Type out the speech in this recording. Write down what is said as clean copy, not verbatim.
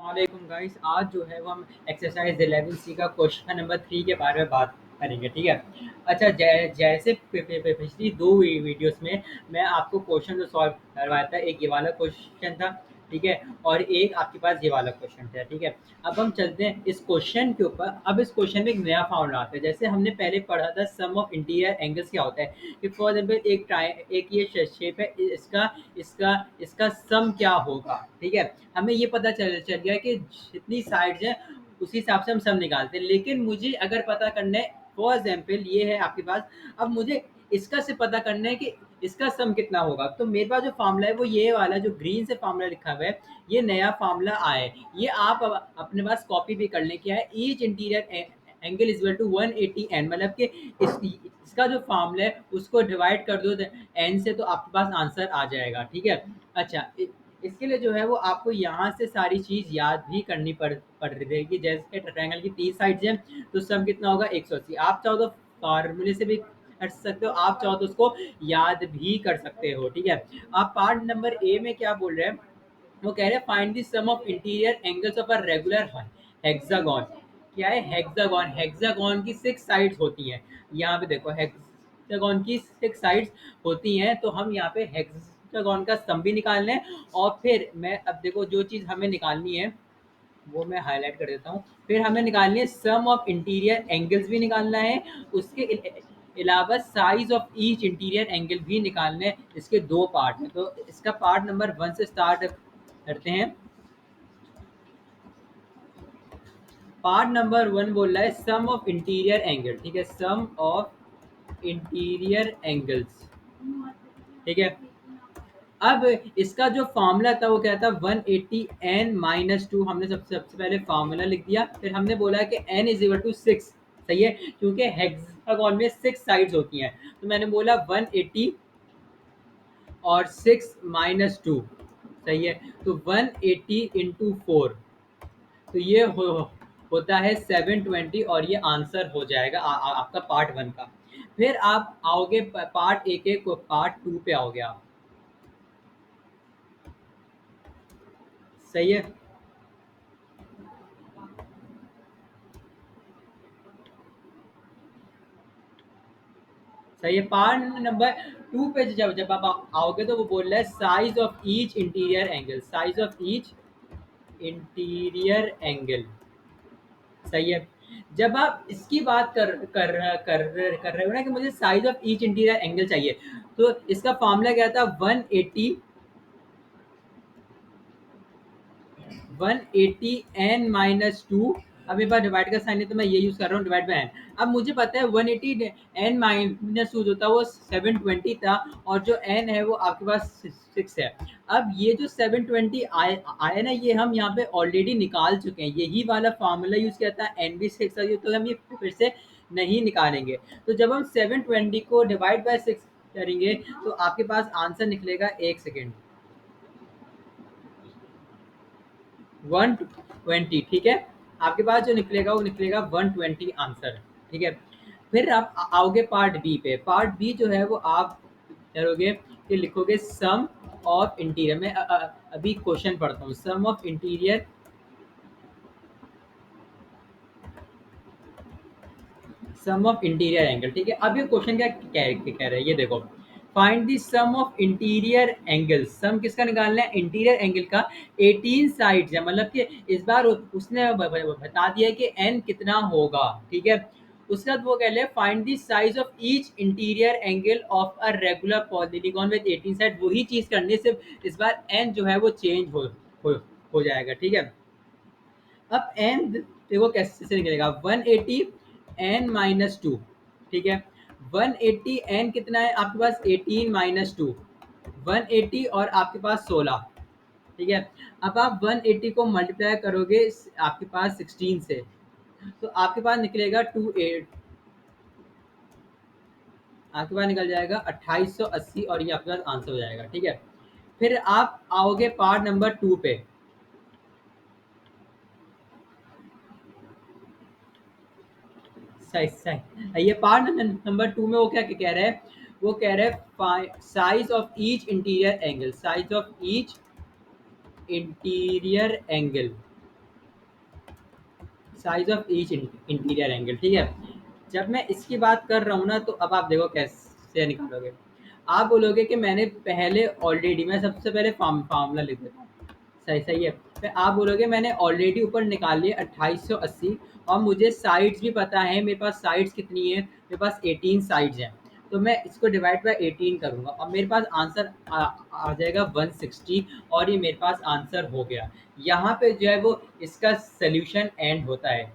वालेकुम गाइस। आज जो है वो हम एक्सरसाइज 11C का क्वेश्चन नंबर 3 के बारे में बात करेंगे, ठीक है। अच्छा, जैसे पिछली दो वीडियोस में मैं आपको क्वेश्चन जो सॉल्व करवाया था, एक ये वाला क्वेश्चन था, ठीक है, और एक आपके पास ये वाला क्वेश्चन था, ठीक है। अब हम चलते हैं इस क्वेश्चन के ऊपर। अब इस क्वेश्चन में एक नया फॉर्मूला आता है, जैसे हमने पहले पढ़ा था सम ऑफ इंटीरियर एंगल्स क्या होता है कि फॉर एग्जाम्पल एक ये शेप है, इसका इसका इसका सम क्या होगा, ठीक है। हमें ये पता चल गया कि जितनी साइड्स हैं उसी हिसाब से हम सम निकालते हैं, लेकिन मुझे अगर पता करना है, फॉर एग्जाम्पल ये है आपके पास, अब मुझे इसका से पता करना है कि इसका सम कितना होगा। तो मेरे पास जो फार्मूला है वो ये वाला जो ग्रीन से फार्मूला लिखा हुआ है, ये नया फार्मूला आए, ये आप अपने पास कॉपी भी कर लें। क्या है, each interior angle is to 180 n, मतलब कि इसका जो फार्मूला है उसको डिवाइड कर दो एन से, तो आपके पास आंसर आ जाएगा, ठीक है। अच्छा, इसके लिए जो है वो आपको यहाँ से सारी चीज़ याद भी करनी पड़ रहेगी। जैसे ट्रायंगल की 3 साइड्स हैं, तो सम कितना होगा 180। आप चाहो तो फार्मूले से भी कर सकते हो, आप चाहो तो उसको याद भी कर सकते हो, ठीक है। आप पार्ट नंबर ए में क्या बोल रहे हैं, वो कह रहे हैं find the sum of interior angles of a regular hexagon. क्या है हेक्सागोन? हेक्सागोन की 6 साइड्स होती हैं। यहाँ पे देखो, हेक्सागोन की 6 साइड्स होती हैं, तो हम यहाँ पे हेक्सागोन का सम भी निकालना है। और फिर मैं अब देखो, जो चीज़ हमें निकालनी है वो मैं हाईलाइट कर देता हूँ। फिर हमें निकालनी है सम ऑफ इंटीरियर एंगल्स भी निकालना है, उसके अलावा size of each interior angle भी निकालने हैं। इसके दो पार्ट हैं, तो इसका पार्ट नंबर 1 से स्टार्ट करते हैं। पार्ट नंबर 1 बोल रहा है सम ऑफ इंटीरियर एंगल, ठीक है, सम ऑफ इंटीरियर एंगल्स, ठीक है। अब इसका जो फॉर्मूला था वो क्या था, 180n-2। हमने सबसे पहले फॉर्मूला लिख दिया, फिर हमने बोला कि n इज इक्वल टू 6, सही है, क्योंकि हेक्सागोन में 6 साइड्स होती हैं, तो मैंने बोला 180 और 6 - 2, सही है, तो 180 इंटू 4, तो ये होता है 720, और ये आंसर हो जाएगा आपका पार्ट 1 का। फिर आप आओगे पार्ट ए के को, पार्ट 2 पे आओगे आप, सही है। सही है, पार्ट नंबर 2 पे जब जब आप आओगे तो वो बोल रहा है size of each interior angle, size of each interior angle, सही है। जब आप इसकी बात कर रहे हो ना कि मुझे size of each interior angle चाहिए, तो इसका फॉर्मूला क्या था, 180n-2। अब मेरे पास डिवाइड का साइन है तो मैं ये यूज कर रहा हूँ, डिवाइड बाय एन। अब मुझे पता है 180n-2 जो था वो 720 था, और जो n है वो आपके पास 6 है। अब ये जो 720 आया ना, ये हम यहाँ पे ऑलरेडी निकाल चुके हैं, यही वाला फार्मूला यूज किया था, n भी 6 है, तो हम ये फिर से नहीं निकालेंगे। तो जब हम 720 को डिवाइड बाय 6 करेंगे तो आपके पास आंसर निकलेगा, एक सेकेंड, 120, ठीक है। आपके पास जो निकलेगा वो निकलेगा 120 आंसर, ठीक है। फिर आप आओगे पार्ट बी पे। पार्ट बी जो है वो आप करोगे कि लिखोगे सम ऑफ इंटीरियर। मैं अभी क्वेश्चन पढ़ता हूँ, sum of interior, sum of interior angle, ठीक है। अब ये क्वेश्चन क्या कह रहे हैं, ये देखो, find the sum of interior angle. Sum किसका निकालना है, इंटीरियर एंगल का। 18 साइड्स है, मतलब कि इस बार उसने बता दिया कि n कितना होगा, ठीक है। उसके बाद वो कह रहे हैं find the size of each interior angle of a regular polygon with 18 side. वही चीज करने से इस बार n जो है वो चेंज हो, हो जाएगा, ठीक है। अब n देखो कैसे निकलेगा, 180n-2, ठीक है। 180n कितना है आपके पास, 18 - 2, 180 और आपके पास 16, ठीक है। अब आप 180 को मल्टीप्लाई करोगे आपके पास 16 से, तो आपके पास निकलेगा 28, आपके पास निकल जाएगा 2880, और ये आपके पास आंसर हो जाएगा, ठीक है। फिर आप आओगे पार्ट नंबर 2 पे। सही सही, ये पार्ट नंबर 2 में वो क्या कह रहे हैं, वो कह रहे हैं size of each interior angle, size of each interior angle, size of each interior angle, ठीक है। जब मैं इसकी बात कर रहा हूँ ना, तो अब आप देखो कैसे निकालोगे। आप बोलोगे कि मैंने पहले ऑलरेडी, मैं सबसे पहले फार्मूला लिख देता हूँ, सही सही है। फिर आप बोलोगे मैंने ऑलरेडी ऊपर निकाल लिए 2880, और मुझे साइड्स भी पता है, मेरे पास साइड्स कितनी है, मेरे पास 18 साइड्स हैं। तो मैं इसको डिवाइड बाय 18 करूंगा और मेरे पास आंसर आ जाएगा 160, और ये मेरे पास आंसर हो गया। यहाँ पे जो है वो इसका सोल्यूशन एंड होता है।